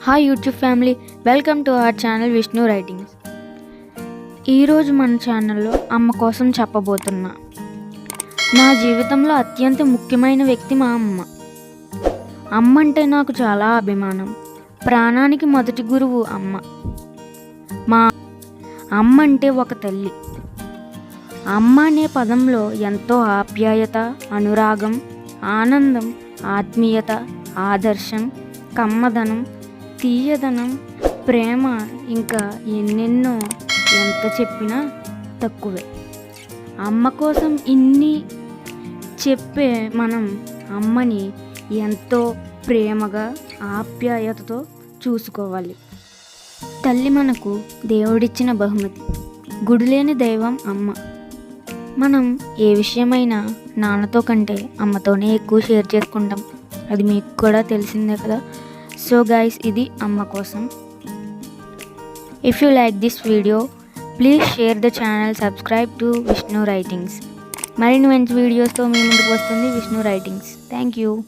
Hi YouTube family, welcome to our channel Vishnu writings. ఈరోజు మన ఛానల్లో అమ్మ కోసం చెప్పబోతున్నా. నా జీవితంలో అత్యంత ముఖ్యమైన వ్యక్తి మా అమ్మ. అమ్మ అంటే నాకు చాలా అభిమానం. ప్రాణానికి మొదటి గురువు అమ్మ. మా అమ్మ అంటే ఒక తల్లి. అమ్మ అనే పదంలో ఎంతో ఆప్యాయత, అనురాగం, ఆనందం, ఆత్మీయత, ఆదర్శం, కమ్మదనం, తీయదనం, ప్రేమ, ఇంకా ఎన్నెన్నో ఎంత చెప్పినా తక్కువే. అమ్మ కోసం ఇన్ని చెప్పే మనం అమ్మని ఎంతో ప్రేమగా, ఆప్యాయతతో చూసుకోవాలి. తల్లి మనకు దేవుడిచ్చిన బహుమతి. గుడిలేని దైవం అమ్మ. మనం ఏ విషయమైనా నాన్నతో కంటే అమ్మతోనే ఎక్కువ షేర్ చేసుకుంటాం. అది మీకు కూడా తెలిసిందే కదా. సో గైస్, ఇది అమ్మ కోసం. If you like this video, please share the channel, subscribe to Vishnu writings. మరిన్ని మంచి వీడియోస్తో మీ ముందుకు వస్తుంది విష్ణు రైటింగ్స్. Thank you.